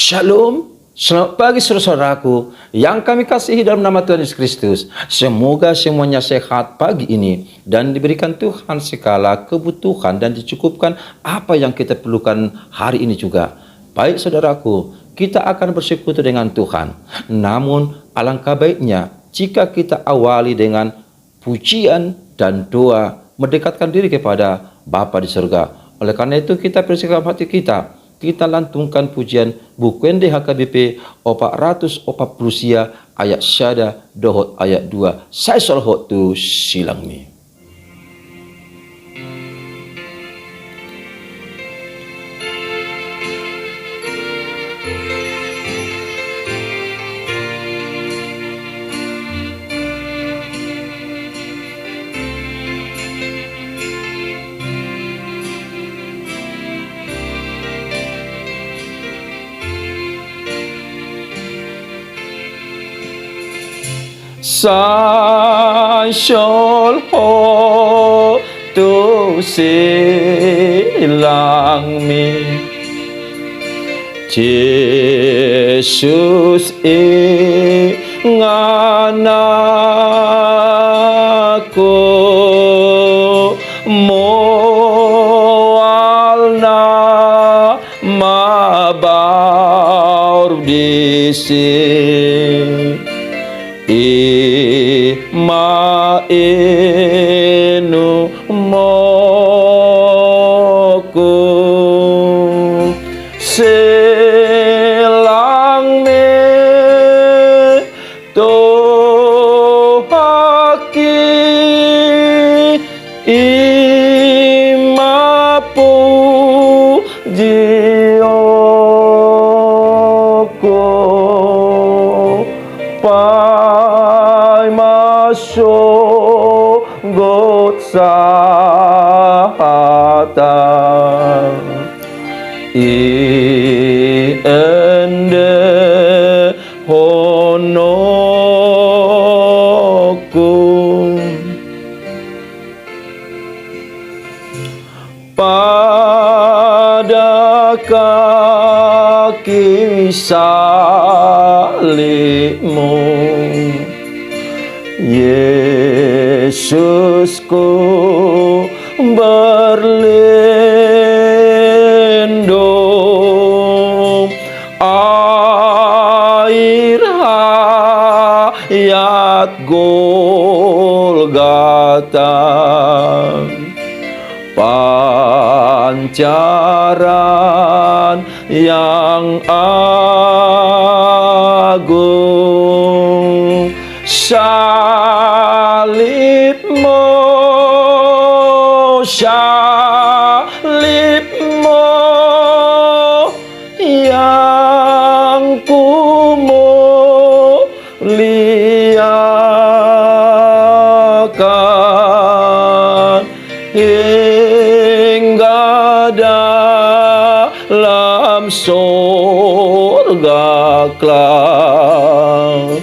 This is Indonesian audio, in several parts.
Shalom, selamat pagi saudaraku yang kami kasihi dalam nama Tuhan Yesus Kristus. Semoga semuanya sehat pagi ini dan diberikan Tuhan segala kebutuhan dan dicukupkan apa yang kita perlukan hari ini juga. Baik saudaraku, kita akan bersekutu dengan Tuhan. Namun alangkah baiknya jika kita awali dengan pujian dan doa mendekatkan diri kepada Bapa di surga. Oleh karena itu kita persiapkan hati kita lantungkan pujian Bukwende HKBP 440 ayat syada dohot ayat 2 saya solhot tu silang mi. Sai sol ho tu silang mi Jesus nganaku moalna mabaur disi ma enu moku selang me to haki imapu jioko got sahatan ende honoku pada kaki salibmu Yesusku berlindung air hayat Golgata pancaran yang agung salibmu yang kumuliakan hingga dalam surga kelak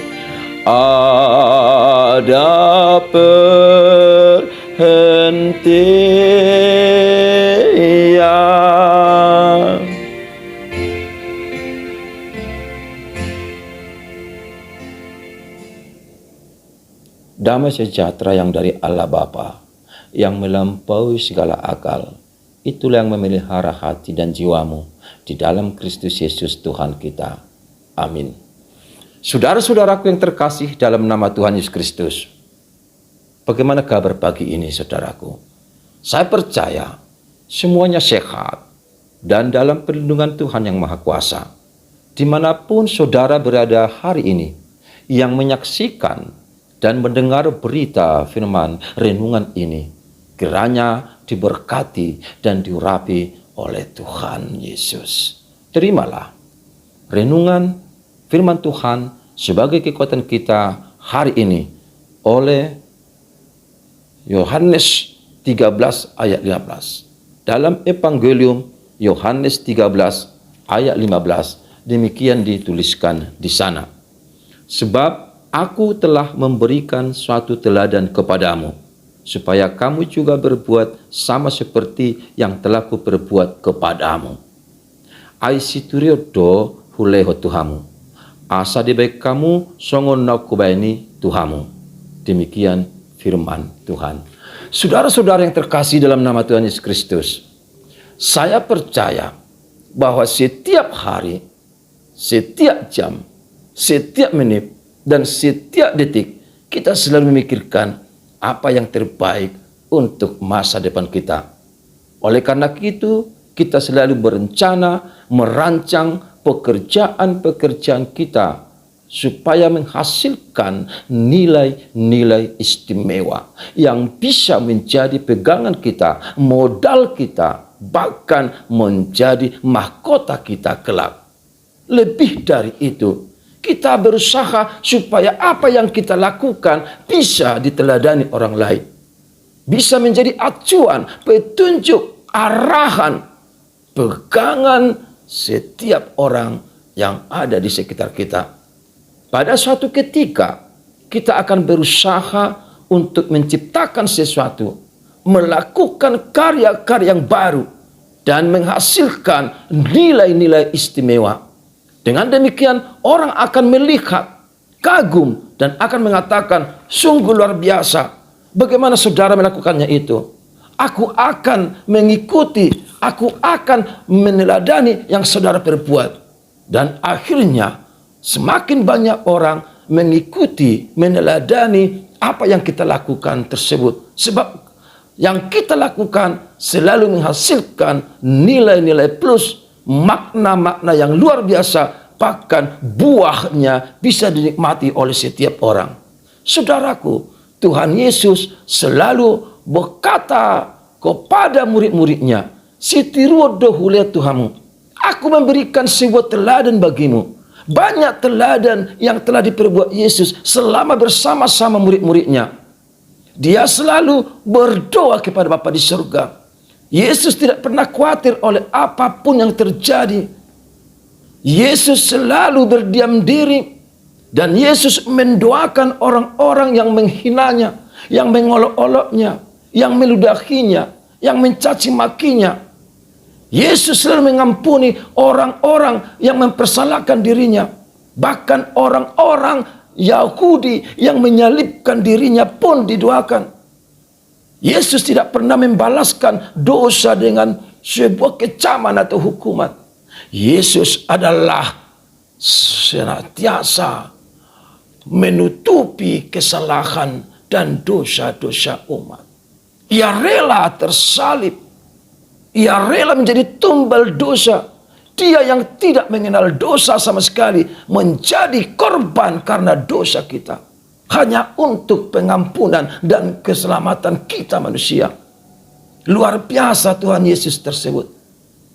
ada perhentian. Damai sejahtera yang dari Allah Bapa, yang melampaui segala akal, itulah yang memelihara hati dan jiwamu di dalam Kristus Yesus Tuhan kita. Amin. Saudara-saudaraku yang terkasih dalam nama Tuhan Yesus Kristus, bagaimana kabar pagi ini saudaraku? Saya percaya semuanya sehat dan dalam perlindungan Tuhan yang Maha Kuasa. Dimanapun saudara berada hari ini, yang menyaksikan dan mendengar berita firman renungan ini, kiranya diberkati dan diurapi oleh Tuhan Yesus. Terimalah renungan firman Tuhan sebagai kekuatan kita hari ini oleh Yohanes 13 ayat 15. Dalam Evangelium Yohanes 13 ayat 15 demikian dituliskan di sana. Sebab aku telah memberikan suatu teladan kepadamu, supaya kamu juga berbuat sama seperti yang telah kuperbuat kepadamu. Aisiturido huleho Tuhamu. Asa di baik kamu songon nakubaini Tuhamu. Demikian firman Tuhan. Saudara-saudara yang terkasih dalam nama Tuhan Yesus Kristus, saya percaya bahwa setiap hari, setiap jam, setiap menit, dan setiap detik kita selalu memikirkan apa yang terbaik untuk masa depan kita. Oleh karena itu, kita selalu berencana, merancang pekerjaan-pekerjaan kita supaya menghasilkan nilai-nilai istimewa yang bisa menjadi pegangan kita, modal kita, bahkan menjadi mahkota kita kelak. Lebih dari itu, kita berusaha supaya apa yang kita lakukan bisa diteladani orang lain. Bisa menjadi acuan, petunjuk, arahan, pegangan setiap orang yang ada di sekitar kita. Pada suatu ketika, kita akan berusaha untuk menciptakan sesuatu, melakukan karya-karya yang baru, dan menghasilkan nilai-nilai istimewa. Dengan demikian, orang akan melihat, kagum, dan akan mengatakan, sungguh luar biasa. Bagaimana saudara melakukannya itu? Aku akan mengikuti, aku akan meneladani yang saudara perbuat. Dan akhirnya, semakin banyak orang mengikuti, meneladani apa yang kita lakukan tersebut. Sebab yang kita lakukan selalu menghasilkan nilai-nilai plus, makna-makna yang luar biasa, bahkan buahnya bisa dinikmati oleh setiap orang. Saudaraku, Tuhan Yesus selalu berkata kepada murid-muridnya, "Sitiruo dohule Tuhamu, aku memberikan sebuah teladan bagimu." Banyak teladan yang telah diperbuat Yesus selama bersama-sama murid-muridnya. Dia selalu berdoa kepada Bapa di surga. Yesus tidak pernah khawatir oleh apapun yang terjadi. Yesus selalu berdiam diri. Dan Yesus mendoakan orang-orang yang menghinanya, yang mengolok-oloknya, yang meludahinya, yang mencaci makinya. Yesus selalu mengampuni orang-orang yang mempersalahkan dirinya. Bahkan orang-orang Yahudi yang menyalibkan dirinya pun didoakan. Yesus tidak pernah membalaskan dosa dengan sebuah kecaman atau hukuman. Yesus adalah senantiasa menutupi kesalahan dan dosa-dosa umat. Ia rela tersalib. Ia rela menjadi tumbal dosa. Dia yang tidak mengenal dosa sama sekali menjadi korban karena dosa kita. Hanya untuk pengampunan dan keselamatan kita manusia. Luar biasa Tuhan Yesus tersebut.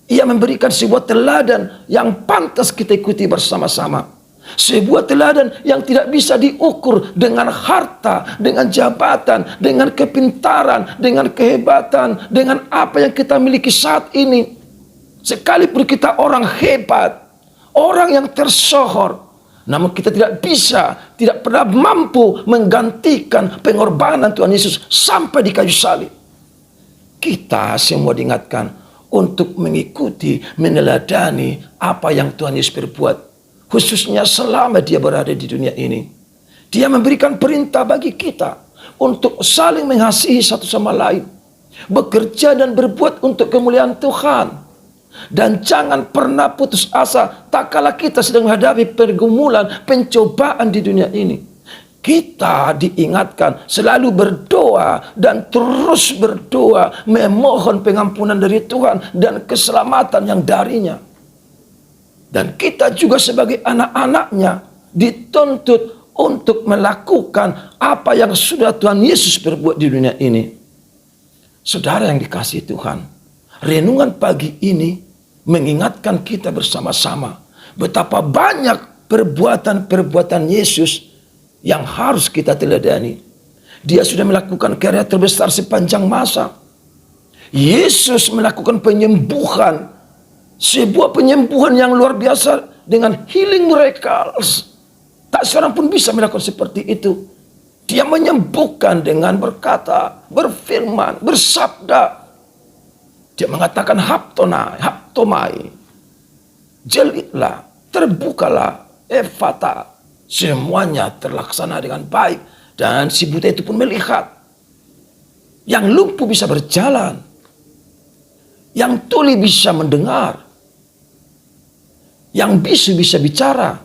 Ia memberikan sebuah teladan yang pantas kita ikuti bersama-sama. Sebuah teladan yang tidak bisa diukur dengan harta, dengan jabatan, dengan kepintaran, dengan kehebatan, dengan apa yang kita miliki saat ini. Sekalipun kita orang hebat, orang yang tersohor, namun kita tidak bisa, tidak pernah mampu menggantikan pengorbanan Tuhan Yesus sampai di kayu salib. Kita semua diingatkan untuk mengikuti, meneladani apa yang Tuhan Yesus perbuat. Khususnya selama dia berada di dunia ini. Dia memberikan perintah bagi kita untuk saling mengasihi satu sama lain. Bekerja dan berbuat untuk kemuliaan Tuhan. Dan jangan pernah putus asa tak kala kita sedang menghadapi pergumulan, pencobaan di dunia ini. Kita diingatkan selalu berdoa dan terus berdoa, memohon pengampunan dari Tuhan dan keselamatan yang darinya. Dan kita juga sebagai anak-anaknya dituntut untuk melakukan apa yang sudah Tuhan Yesus perbuat di dunia ini. Saudara yang dikasihi Tuhan, renungan pagi ini mengingatkan kita bersama-sama betapa banyak perbuatan-perbuatan Yesus yang harus kita teladani. Dia sudah melakukan karya terbesar sepanjang masa. Yesus melakukan penyembuhan, sebuah penyembuhan yang luar biasa dengan healing miracles. Tak seorang pun bisa melakukan seperti itu. Dia menyembuhkan dengan berkata, berfirman, bersabda. Dia mengatakan haptomai, jelitlah. terbukalah Efata. Semuanya terlaksana dengan baik. Dan si buta itu pun melihat. Yang lumpuh bisa berjalan. Yang tuli bisa mendengar. Yang bisu bisa bicara.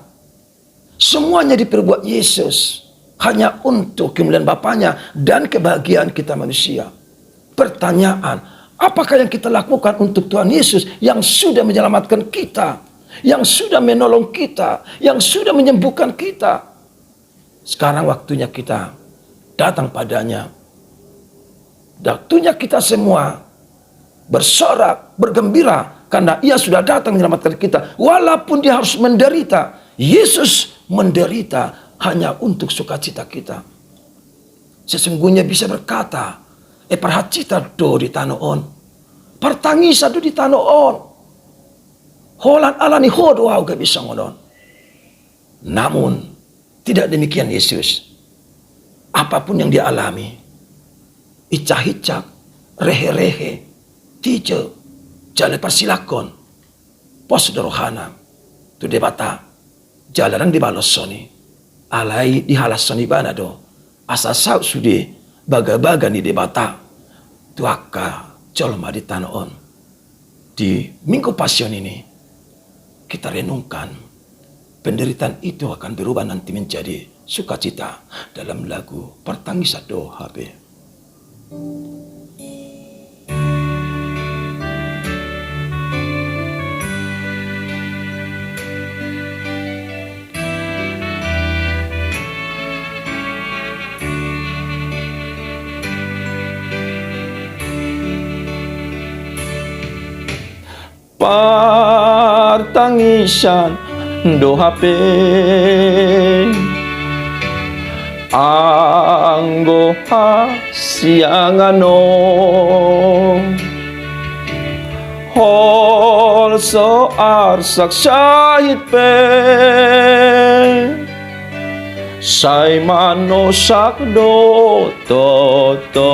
Semuanya diperbuat Yesus. Hanya untuk kemuliaan Bapaknya dan kebahagiaan kita manusia. Pertanyaan, apakah yang kita lakukan untuk Tuhan Yesus yang sudah menyelamatkan kita? Yang sudah menolong kita, yang sudah menyembuhkan kita. Sekarang waktunya kita datang padanya. Waktunya kita semua bersorak, bergembira, karena ia sudah datang menyelamatkan kita. Walaupun dia harus menderita, Yesus menderita hanya untuk sukacita kita. Sesungguhnya bisa berkata, perhacita do di tanah on, pertangisa do di tanah on. Holan alani hodo au gak bisa ngodon. Namun tidak demikian Yesus. Apapun yang dia alami, icah-icak, rehe-rehe, tice, jale persilakon, pos dorohana, tu debata, jalarang di balosoni, alai di halasoni banado, asa sau sude, baga-baga ni debata, tuaka colma di tanah on. Di Minggu Pasion ini, kita renungkan penderitaan itu akan berubah nanti menjadi sukacita dalam lagu Pertangisa Do HP. Partangisan do HP anggo siangano hol so arsak syahid pe say manosak do toto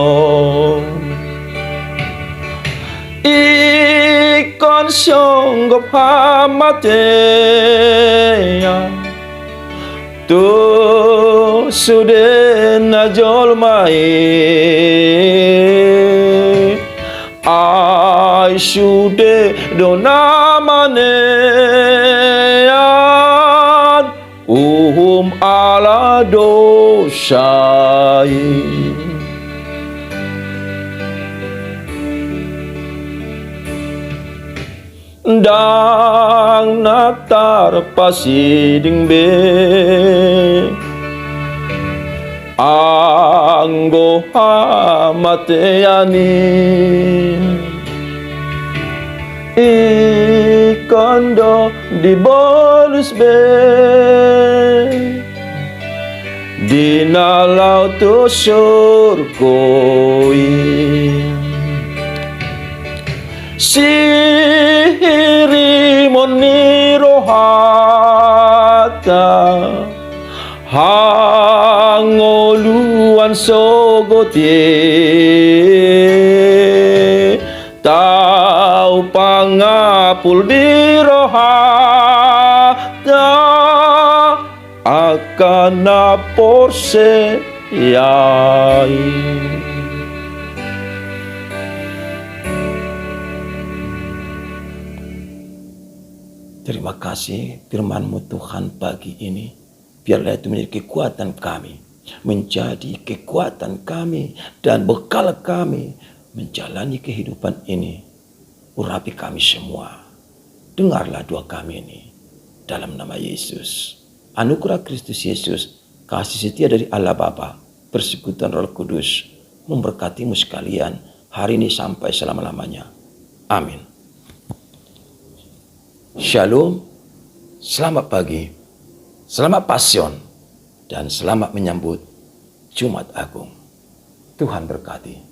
ikon syonggop hamateya tu sude najol mai ai sude donamanean ala dosai. Dang natar pasiding be anggo hamateani ikando di bolus be dinalau tu surkoi sihiri monirohata hangoluan sogotie tau pangapul dirohata akan naporse yai. Terima kasih firman-Mu Tuhan pagi ini. Biarlah itu menjadi kekuatan kami. Menjadi kekuatan kami dan bekal kami menjalani kehidupan ini. Urapi kami semua. Dengarlah doa kami ini. Dalam nama Yesus. Anugerah Kristus Yesus. Kasih setia dari Allah Bapa. Persekutuan Roh Kudus. Memberkatimu sekalian. Hari ini sampai selama-lamanya. Amin. Shalom, selamat pagi, selamat Pasion, dan selamat menyambut Jumat Agung. Tuhan berkati.